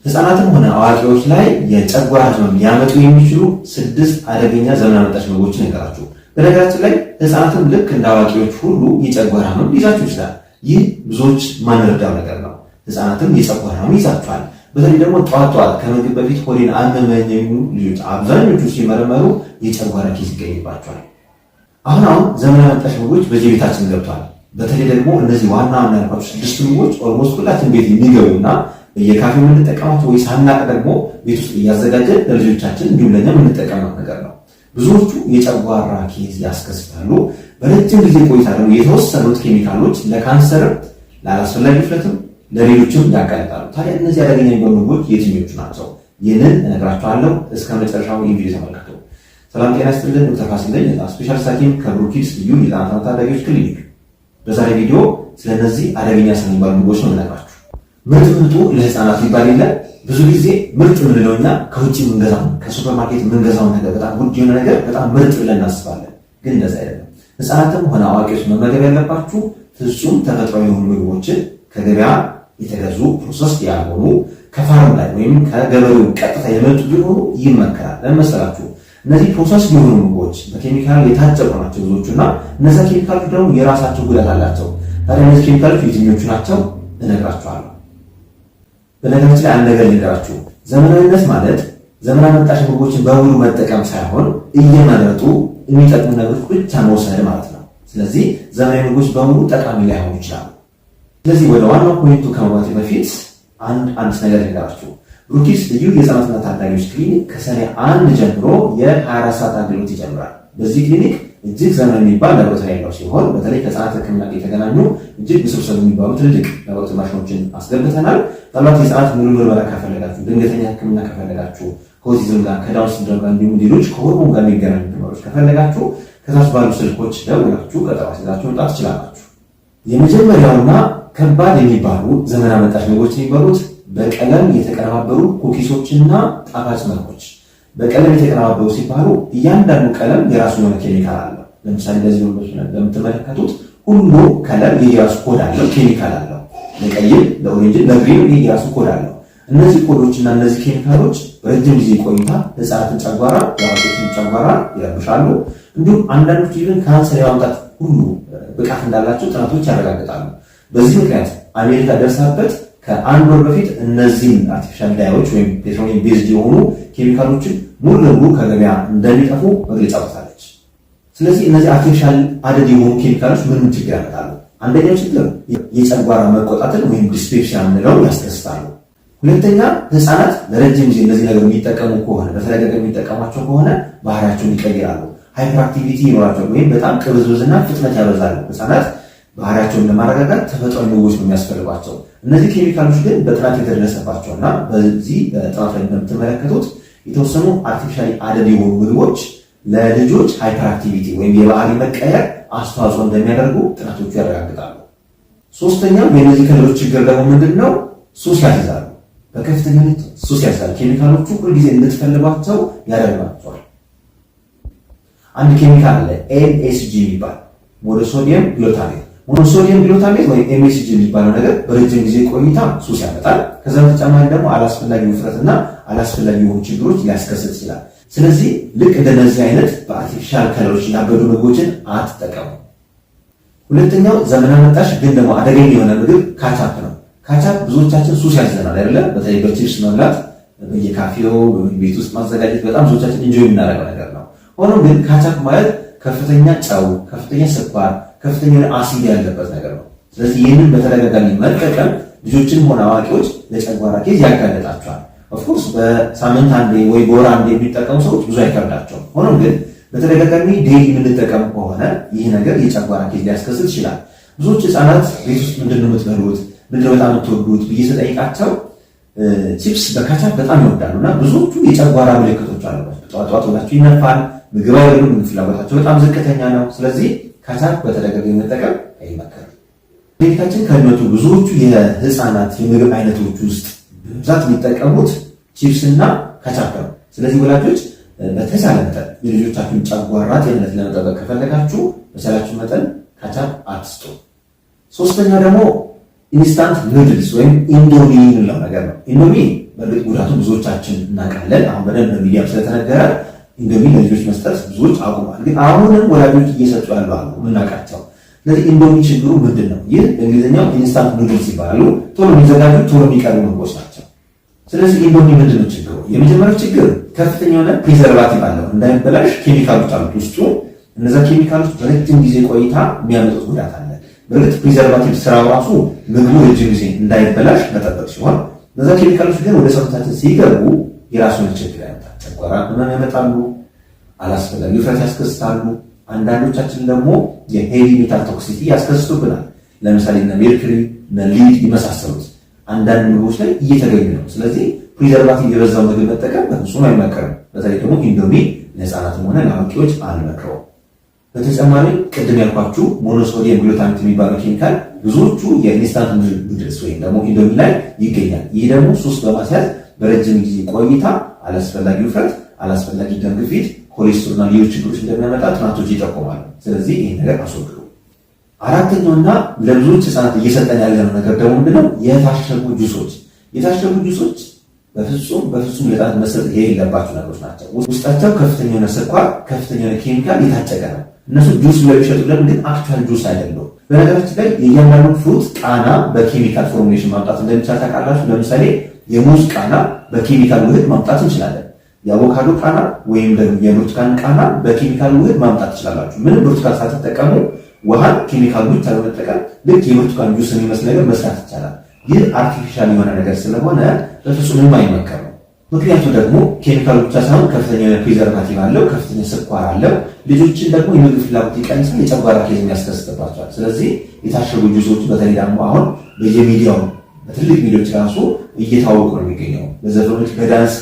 ህፃናትም ሆነ አዋቂዎች ላይ የጨጓራ ህመም ሊያመጡ የሚችሉ 6 አደገኛ ዘመን አመጣሽ ምግቦችን እንገራችሁ። በነገራችን ላይ ህፃናትም ልክ እንደ አዋቂዎች ሁሉ የጨጓራ ህመም ሊይዛቸው ይችላል። ይህ ብዙዎች ማንረዳው ነገር ነው። ህፃናትም የጨጓራ ህመም ይይዛቸዋል። በተለይ ደግሞ ጠዋት ከምግብ በፊት ሆዴን አመመኝ የሚሉ ልጆች አብዛኞቹ ሲመረመሩ የጨጓራ ኬዝ ይገኝባቸዋል። አሁን ዘመን አመጣሽ ምግቦች በየቤታችን ገብተዋል። በተለይ ደግሞ እነዚህ ዋና ያልኳቸው 6 ምግቦች ኦልሞስት ሁላችን ቤት የሚገቡና በየካፌው የምንጠቀማቸው ወይ ሳናቅ ደግሞ ቤት ውስጥ እያዘጋጀን ለልጆቻችን እንዲሁም ለኛ የምንጠቀመው ነገር ነው። ብዙዎቹ የጨጓራ ኬዝ ያስከስታሉ። በረጅም ጊዜ ቆይታ ደግሞ የተወሰኑት ኬሚካሎች ለካንሰር፣ ለአላስፈላጊ ውፍረትም ለሌሎችም ያጋልጣሉ። ታዲያ እነዚህ አደገኛ የሚባሉ ምግቦች የትኞቹ ናቸው? ይህንን እነግራችኋለሁ። እስከ መጨረሻው ይህ ቪዲዮ ተመልከቱ። ሰላም ጤና ይስጥልን። ዶክተር ፋሲል ነኝ፣ ስፔሻል ሐኪም ከብሩክ ኪድስ ልዩ የህፃናትና ታዳጊዎች ክሊኒክ። በዛሬ ቪዲዮ ስለነዚህ አደገኛ የሚባሉ ምግቦች ነው የምነግራችሁ። ምርጡ ለህፃናት ይባል የለ ብዙ ጊዜ ምርጥ የምንለው እኛ ከውጭ የምንገዛው ከሱፐርማርኬት የምንገዛው ነገር በጣም ውድ የሆነ ነገር በጣም ምርጥ ብለን እናስባለን። ግን እንደዛ አይደለም። ህፃናትም ሆነ አዋቂዎች መመገብ ያለባችሁ ፍጹም ተፈጥሯዊ የሆኑ ምግቦችን ከገበያ የተገዙ ፕሮሰስ ያልሆኑ ከፋርም ላይ ወይም ከገበሬው ቀጥታ የመጡ ቢሆኑ ይመከራል። ለመሰላችሁ እነዚህ ፕሮሰስ የሆኑ ምግቦች በኬሚካል የታጨቁ ናቸው ብዙዎቹና እነዛ ኬሚካሎች ደግሞ የራሳቸው ጉዳት አላቸው። ታዲያ እነዚህ ኬሚካሎች የትኞቹ ናቸው እነግራችኋለሁ። በነገራችን ላይ አንድ ነገር ልንገራችሁ። ዘመናዊነት ማለት ዘመን አመጣሽ ምግቦችን በሙሉ መጠቀም ሳይሆን እየመረጡ የሚጠቅሙ ነገሮች ብቻ መውሰድ ማለት ነው። ስለዚህ ዘመናዊ ምግቦች በሙሉ ጠቃሚ ላይሆኑ ይችላሉ። ስለዚህ ወደ ዋናው ፖይንቱ ከመግባቴ በፊት አንድ ነገር ልንገራችሁ። ብሩክ ኪድስ ልዩ የህፃናትና ታዳጊዎች ክሊኒክ ከሰኔ 1 ጀምሮ የ24 ሰዓት አገልግሎት ይጀምራል። በዚህ ክሊኒክ እጅግ ዘመናዊ የሚባል ላቦራቶሪ ያለው ሲሆን በተለይ ከህፃናት ህክምና ጋር የተገናኙ እጅግ ውስብስብ የሚባሉ ትልልቅ ላቦራቶሪ ማሽኖችን አስገብተናል። ምናልባት የህፃናት ሙሉ ምርመራ ከፈለጋችሁ፣ ድንገተኛ ህክምና ከፈለጋችሁ፣ ከኦቲዝም ጋር ከዳውን ሲንድሮም ጋር እንዲሁም ሌሎች ከሆርሞን ጋር የሚገናኙ ምርመራዎች ከፈለጋችሁ ከታች ባሉ ስልኮች ደውላችሁ ቀጠሮ አስይዛችሁ መምጣት ትችላላችሁ። የመጀመሪያውና ከባድ የሚባሉ ዘመን አመጣሽ ምግቦች የሚባሉት በቀለም የተቀነባበሩ ኩኪሶችና ጣፋጭ መልኮች። በቀለም የተቀነባበሩ ሲባሉ እያንዳንዱ ቀለም የራሱ የሆነ ኬሚካል አለው። ለምሳሌ እንደዚህ ነው እንደምትመለከቱት ሁሉ ከለር የራሱ ኮድ አለው፣ ኬሚካል አለው። ለቀይም፣ ለኦሬንጅ፣ ለግሪን የራሱ ኮድ አለው። እነዚህ ኮዶችና እነዚህ ኬሚካሎች በረጅም ጊዜ ቆይታ ህፃናትን ጨጓራ፣ የአዋቂዎችን ጨጓራ ይረብሻሉ። እንዲሁም አንዳንዶች ይህን ካንሰር የማምጣት ሁሉ ብቃት እንዳላቸው ጥናቶች ያረጋግጣሉ። በዚህ ምክንያት አሜሪካ ደርሳበት ከአንድ ወር በፊት እነዚህን አርቲፊሻል ዳዮች ወይም ፔትሮሊየም ቤዝድ የሆኑ ኬሚካሎችን ሙሉ ለሙሉ ከገበያ እንደሚጠፉ መግለጫ ወጥታለች። ስለዚህ እነዚህ አርቲፊሻል አደድ የሆኑ ኬሚካሎች ምንም ችግር ያመጣሉ? አንደኛው ችግር የጨጓራ መቆጣትን ወይም ዲስፔፕሲያ የምንለው ያስከስታሉ። ሁለተኛ ህፃናት ለረጅም ጊዜ እነዚህ ነገር የሚጠቀሙ ከሆነ በተደጋጋሚ የሚጠቀሟቸው ከሆነ ባህሪያቸውን ይቀይራሉ። ሃይፐር አክቲቪቲ ይኖራቸዋል ወይም በጣም ቅብዝብዝና ፍጥነት ያበዛሉ። ህፃናት ባህሪያቸውን ለማረጋጋት ተፈጥሯዊ ምግቦች ነው የሚያስፈልጓቸው። እነዚህ ኬሚካሎች ግን በጥናት የተደረሰባቸውና በዚህ በጥናት ላይ እንደምትመለከቱት የተወሰኑ አርቲፊሻሊ አደድ የሆኑ ምግቦች ለልጆች ሃይፐር አክቲቪቲ ወይም የባህሪ መቀየር አስተዋጽኦ እንደሚያደርጉ ጥናቶቹ ያረጋግጣሉ። ሶስተኛው የእነዚህ ከለሮች ችግር ደግሞ ምንድን ነው? ሱስ ያስይዛሉ። በከፍተኛ ሁኔታ ሱስ ያስይዛሉ። ኬሚካሎቹ ሁልጊዜ እንድትፈልጓቸው ያደርጋቸዋል። አንድ ኬሚካል አለ ኤምኤስጂ የሚባል ሞኖሶዲየም ግሉታሜት። ሞኖሶዲየም ግሉታሜት ወይም ኤምኤስጂ የሚባለው ነገር በረጅም ጊዜ ቆይታ ሱስ ያመጣል። ከዛ በተጨማሪ ደግሞ አላስፈላጊ ውፍረትና አላስፈላጊ የሆኑ ችግሮች ሊያስከስት ይችላል። ስለዚህ ልክ እንደነዚህ አይነት በአርቲፊሻል ከለሮች ያበዱ ምግቦችን አትጠቀሙ። ሁለተኛው ዘመን አመጣሽ ግን ደግሞ አደገኛ የሆነ ምግብ ካቻፕ ነው። ካቻፕ ብዙዎቻችን ሱስ ያዘናል አይደለ? በተለይ በቺፕስ መብላት፣ በየካፌው ቤት ውስጥ ማዘጋጀት በጣም ብዙዎቻችን ኢንጆይ የምናደርገው ነገር ነው። ሆኖም ግን ካቻፕ ማለት ከፍተኛ ጨው፣ ከፍተኛ ስኳር፣ ከፍተኛ አሲድ ያለበት ነገር ነው። ስለዚህ ይህንን በተደጋጋሚ መጠቀም ልጆችን ሆነ አዋቂዎች ለጨጓራ ኬዝ ያጋለጣቸዋል። ኦፍኮርስ በሳምንት አንዴ ወይ በወር አንዴ የሚጠቀሙ ሰዎች ብዙ አይከብዳቸውም። ሆኖም ግን በተደጋጋሚ ዴይሊ የምንጠቀም ከሆነ ይህ ነገር የጨጓራ ኬዝ ሊያስከስት ይችላል። ብዙዎች ህፃናት ቤት ውስጥ ምንድን ነው የምትበሉት፣ ምንድን በጣም የምትወዱት ብዬ ስጠይቃቸው ቺፕስ በካቻፕ በጣም ይወዳሉ እና ብዙዎቹ የጨጓራ ምልክቶች አሉባቸው። ጠዋት ወላቸው ይነፋል፣ ምግብ አይበሉም፣ ፍላጎታቸው በጣም ዝቅተኛ ነው። ስለዚህ ካቻፕ በተደጋጋሚ መጠቀም አይመከርም። ቤታችን ከሚመጡ ብዙዎቹ የህፃናት የምግብ አይነቶች ውስጥ በብዛት የሚጠቀሙት ቺፕስ እና ካቻፕ ነው። ስለዚህ ወላጆች በተቻለ መጠን የልጆቻችሁን ጨጓራ ጤንነት ለመጠበቅ ከፈለጋችሁ በቻላችሁ መጠን ካቻፕ አትስጡ። ሶስተኛ ደግሞ ኢንስታንት ኑድልስ ወይም ኢንዶሚ የምንለው ነገር ነው። ኢንዶሚ በእርግጥ ጉዳቱ ብዙዎቻችን እናውቃለን። አሁን በደንብ ሚዲያም ስለተነገረ ኢንዶሚ ለልጆች መስጠት ብዙዎች አቁሟል። ግን አሁንም ወላጆች እየሰጡ ያሉ አሉ የምናውቃቸው። ስለዚህ ኢንዶሚ ችግሩ ምንድን ነው? ይህ በእንግሊዝኛው ኢንስታንት ኑድልስ ይባላሉ። ቶሎ የሚዘጋጁ ቶሎ የሚቀርቡ ምግቦች ናቸው። ስለዚህ ኢንዶሚ ምንድን ነው ችግሩ? የመጀመሪያው ችግር ከፍተኛ የሆነ ፕሪዘርቫቲቭ አለው። እንዳይበላሽ ኬሚካሎች አሉት ውስጡ። እነዛ ኬሚካሎች በረጅም ጊዜ ቆይታ የሚያመጡት ጉዳት አለ። በእርግጥ ፕሪዘርቫቲቭ ስራው ራሱ ምግቡ ረጅም ጊዜ እንዳይበላሽ መጠበቅ ሲሆን፣ እነዛ ኬሚካሎች ግን ወደ ሰውነታችን ሲገቡ የራሱን ችግር ያመጣል። ጨጓራ ህመም ያመጣሉ፣ አላስፈላጊ ውፍረት ያስከስታሉ። አንዳንዶቻችን ደግሞ የሄቪ ሜታል ቶክሲቲ ያስከስቱብናል። ለምሳሌ እነ ሜርኩሪ እነ ሊድ የመሳሰሉት አንዳንድ ምግቦች ላይ እየተገኙ ነው። ስለዚህ ፕሪዘርቫቲቭ የበዛው ምግብ መጠቀም በፍጹም አይመከርም። በተለይ ደግሞ ኢንዶሚ ለህፃናትም ሆነ ለአዋቂዎች አልመክረውም። በተጨማሪ ቅድም ያልኳችሁ ሞኖሶዲየም ግሉታሜት የሚባለው ኬሚካል ብዙዎቹ የኢንስታንት ኑድልስ ወይም ደግሞ ኢንዶሚ ላይ ይገኛል። ይህ ደግሞ ሱስ በማስያዝ በረጅም ጊዜ ቆይታ አላስፈላጊ ውፍረት፣ አላስፈላጊ ደም ግፊት፣ ኮሌስትሮልና ሌሎች ችግሮች እንደሚያመጣ ጥናቶች ይጠቁማሉ። ስለዚህ ይህ ነገር አስወግዱ። አራተኛውና ለብዙዎች ህፃናት እየሰጠን ያለነው ነገር ደግሞ ምንድነው? የታሸጉ ጁሶች። የታሸጉ ጁሶች በፍጹም ለህፃናት መሰጠት የሌለባቸው ነገሮች ናቸው። ውስጣቸው ከፍተኛ የሆነ ስኳር፣ ከፍተኛ የሆነ ኬሚካል የታጨቀ ነው። እነሱ ጁስ ብለው ይሸጡልን፣ ግን አክቹዋል ጁስ አይደለም። በነገራችን ላይ የእያንዳንዱ ፍሩት ቃና በኬሚካል ፎርሙሌሽን ማምጣት እንደሚቻል ታውቃላችሁ። ለምሳሌ የሙዝ ቃና በኬሚካል ውህድ ማምጣት እንችላለን። የአቮካዶ ቃና ወይም ደግሞ የብርቱካን ቃና በኬሚካል ውህድ ማምጣት ትችላላችሁ። ምንም ብርቱካን ሳትጠቀሙ ውሃን ኬሚካል ብቻ በመጠቀም ልክ የብርቱካን ጁስ የሚመስል ነገር መስራት ይቻላል። ይህ አርቲፊሻል የሆነ ነገር ስለሆነ በፍጹም አይመከርም። ምክንያቱ ደግሞ ኬሚካል ብቻ ሳይሆን ከፍተኛ ፕሪዘርቫቲቭ አለው፣ ከፍተኛ ስኳር አለው። ልጆችን ደግሞ የምግብ ፍላጎት ይቀንሳል፣ የጨጓራ ኬዝ የሚያስከስትባቸዋል። ስለዚህ የታሸጉ ጁሶች በተለይ ደግሞ አሁን በየሚዲያው በትልቅ ሚዲያዎች ራሱ እየታወቁ ነው የሚገኘው። በዘፈኖች በዳንስ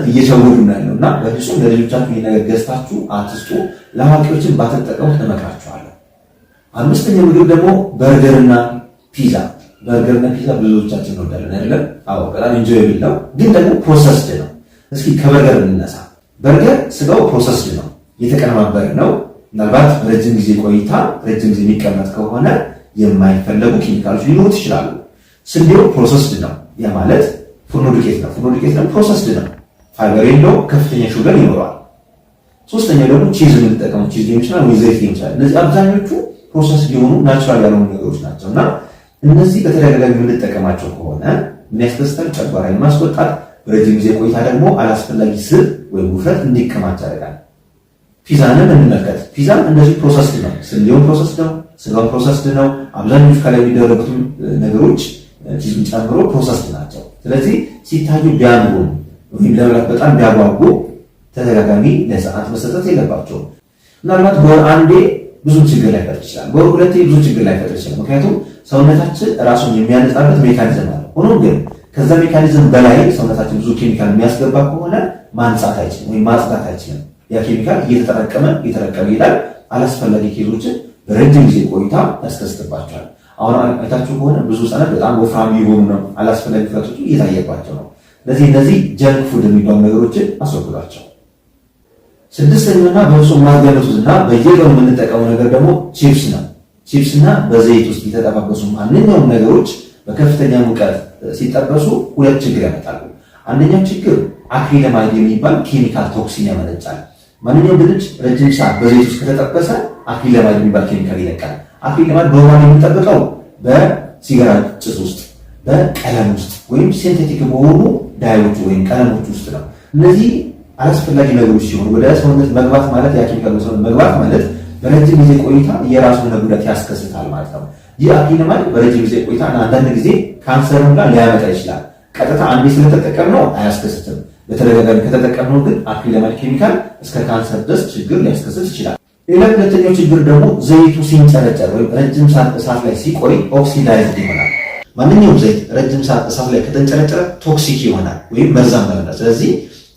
እየሸወዱ ነው ያለው እና በፍጹም ለልጆቻችሁ ይህ ነገር ገዝታችሁ አትስጡ። ለአዋቂዎችን ባትጠቀሙት እመክራችኋለሁ። አምስተኛው ምግብ ደግሞ በርገርና ፒዛ። በርገርና ፒዛ ብዙዎቻችን እንወዳለን አይደለም? አዎ በጣም ኢንጆይብል ነው፣ ግን ደግሞ ፕሮሰስድ ነው። እስኪ ከበርገር እንነሳ። በርገር ስጋው ፕሮሰስድ ነው፣ የተቀነባበረ ነው። ምናልባት ረጅም ጊዜ ቆይታ ረጅም ጊዜ የሚቀመጥ ከሆነ የማይፈለጉ ኬሚካሎች ሊኖሩት ይችላሉ። ስንዴው ፕሮሰስድ ነው፣ ያ ማለት ፉርኖ ዱቄት ነው። ፉርኖ ዱቄት ነው፣ ፕሮሰስድ ነው። ፋይበር የለው፣ ከፍተኛ ሹገር ይኖረዋል። ሶስተኛው ደግሞ ቺዝ የምንጠቀመው ቺዝ ሊሆን ይችላል ወይ ዘይት ሊሆን ይችላል። እነዚህ አብዛኞቹ ፕሮሰስ ሊሆኑ ናቹራል ያልሆኑ ነገሮች ናቸው እና እነዚህ በተደጋጋሚ የምንጠቀማቸው ከሆነ የሚያስከስተል ጨጓራ የማስወጣት በረጅም ጊዜ ቆይታ ደግሞ አላስፈላጊ ስብ ወይም ውፍረት እንዲከማች ያደርጋል። ፒዛንን እንመልከት። ፒዛን እንደዚህ ፕሮሰስድ ነው። ስንዴውን ፕሮሰስድ ነው፣ ስጋውን ፕሮሰስድ ነው። አብዛኞቹ ከላይ የሚደረጉትም ነገሮች ቺዝን ጨምሮ ፕሮሰስድ ናቸው። ስለዚህ ሲታዩ ቢያምሩ ወይም ለመብላት በጣም ቢያጓጉ ተደጋጋሚ ለህፃናት መሰጠት የለባቸውም። ምናልባት በወር አንዴ ብዙ ችግር ላይፈጥር ይችላል። በወር ሁለቴ ብዙ ችግር ላይፈጥር ይችላል። ምክንያቱም ሰውነታችን ራሱን የሚያነጻበት ሜካኒዝም አለ። ሆኖም ግን ከዛ ሜካኒዝም በላይ ሰውነታችን ብዙ ኬሚካል የሚያስገባ ከሆነ ማንጻት አይችልም ወይም ማጽዳት አይችልም። ያ ኬሚካል እየተጠረቀመ ይላል። አላስፈላጊ ኬዞችን በረጅም ጊዜ ቆይታ ያስከስትባቸዋል። አሁን አይታችሁ ከሆነ ብዙ ህፃናት በጣም ወፍራም የሆኑ ነው፣ አላስፈላጊ ፍረቶች እየታየባቸው ነው። ስለዚህ እነዚህ ጀንክ ፉድ የሚባሉ ነገሮችን አስወግዷቸው። ስድስተኛውና በፍጹም ማገለቱትና በየቀኑ የምንጠቀመው ነገር ደግሞ ቺፕስ ነው። ቺፕስ እና በዘይት ውስጥ የተጠባበሱ ማንኛውም ነገሮች በከፍተኛ ሙቀት ሲጠበሱ ሁለት ችግር ያመጣሉ። አንደኛው ችግር አክሪለማይድ የሚባል ኬሚካል ቶክሲን ያመነጫል። ማንኛውም ድንች ረጅም ሰዓት በዘይት ውስጥ ከተጠበሰ አክሪለማይድ የሚባል ኬሚካል ይለቃል። አክሪለማይድ በዋና የሚጠበቀው በሲጋራ ጭስ ውስጥ፣ በቀለም ውስጥ ወይም ሲንቴቲክ በሆኑ ዳዮች ወይም ቀለሞች ውስጥ ነው። እነዚህ አላስፈላጊ ነገሮች ሲሆኑ ወደ ሰውነት መግባት ማለት ያ ኬሚካል ሰውነት መግባት ማለት በረጅም ጊዜ ቆይታ የራሱን ጉዳት ያስከስታል ማለት ነው። ይህ አክሪለማይድ በረጅም ጊዜ ቆይታ አንዳንድ ጊዜ ካንሰርም ጋር ሊያመጣ ይችላል። ቀጥታ አንዴ ስለተጠቀምነው አያስከስትም። በተደጋጋሚ ከተጠቀምነው ግን አክሪለማይድ ኬሚካል እስከ ካንሰር ድረስ ችግር ሊያስከስት ይችላል። ሌላ ሁለተኛው ችግር ደግሞ ዘይቱ ሲንጨረጨር ወይም ረጅም ሰዓት እሳት ላይ ሲቆይ ኦክሲዳይዝድ ይሆናል። ማንኛውም ዘይት ረጅም ሰዓት እሳት ላይ ከተንጨረጨረ ቶክሲክ ይሆናል ወይም መርዛማ ይሆናል። ስለዚህ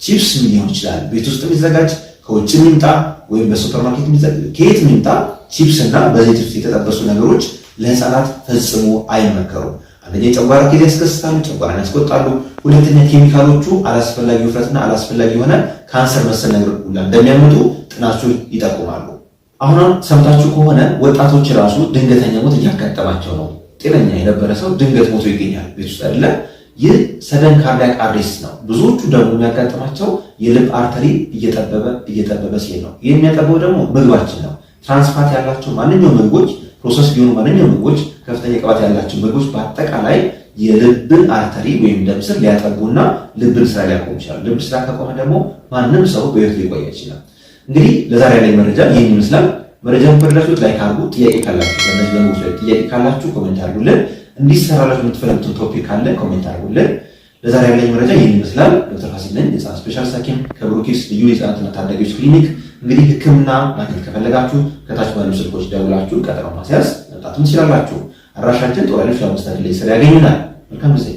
ቺፕስ ሊሆን ይችላል፣ ቤት ውስጥ የሚዘጋጅ ከውጭ የሚምጣ ወይም በሱፐርማርኬት የሚዘጋጅ ከየት የሚምጣ ቺፕስ እና በዘይት ውስጥ የተጠበሱ ነገሮች ለህፃናት ፈጽሞ አይመከሩም። አንደኛ የጨጓራ ኬዝ ያስከስታሉ፣ ጨጓራን ያስቆጣሉ። ሁለተኛ ኬሚካሎቹ አላስፈላጊ ውፍረትና አላስፈላጊ የሆነ ካንሰር መሰል ነገር ሁላ እንደሚያመጡ ጥናቶች ይጠቁማሉ። አሁን ሰምታችሁ ከሆነ ወጣቶች ራሱ ድንገተኛ ሞት እያጋጠማቸው ነው። ጤነኛ የነበረ ሰው ድንገት ሞቶ ይገኛል ቤት ውስጥ አይደለ? ይህ ሰደን ካርዲያክ አሬስት ነው። ብዙዎቹ ደግሞ የሚያጋጥማቸው የልብ አርተሪ እየጠበበ ሲሄድ ነው። ይህ የሚያጠበው ደግሞ ምግባችን ነው። ትራንስፋት ያላቸው ማንኛውም ምግቦች፣ ፕሮሰስ ቢሆኑ ማንኛውም ምግቦች፣ ከፍተኛ ቅባት ያላቸው ምግቦች በአጠቃላይ የልብን አርተሪ ወይም ደም ስር ሊያጠቡና ልብን ስራ ሊያቆሙ ይችላል። ልብ ስራ ከቆመ ደግሞ ማንም ሰው በህይወት ሊቆይ ይችላል። እንግዲህ ለዛሬ ያለኝ መረጃ ይህን ይመስላል። መረጃውን ከወደዳችሁት ላይክ አድርጉ። ጥያቄ ካላችሁ በእነዚህ በንጉስ ላይ ጥያቄ ካላችሁ ኮሜንት አድርጉልን። እንዲሰራላችሁ የምትፈልጉትን ቶፒክ ካለ ኮሜንት አድርጉልን። ለዛሬ ያለኝ መረጃ ይህን ይመስላል። ዶክተር ፋሲል ነኝ፣ የህፃናት ስፔሻሊስት ሐኪም ከብሩኪስ ልዩ የህፃናትና ታዳጊዎች ክሊኒክ። እንግዲህ ህክምና ማግኘት ከፈለጋችሁ ከታች ባሉ ስልኮች ደውላችሁ ቀጠሮ ማስያዝ መምጣትም ትችላላችሁ። አድራሻችን ጦር ኃይሎች 5 ላይ ስራ ያገኙናል። መልካም ጊዜ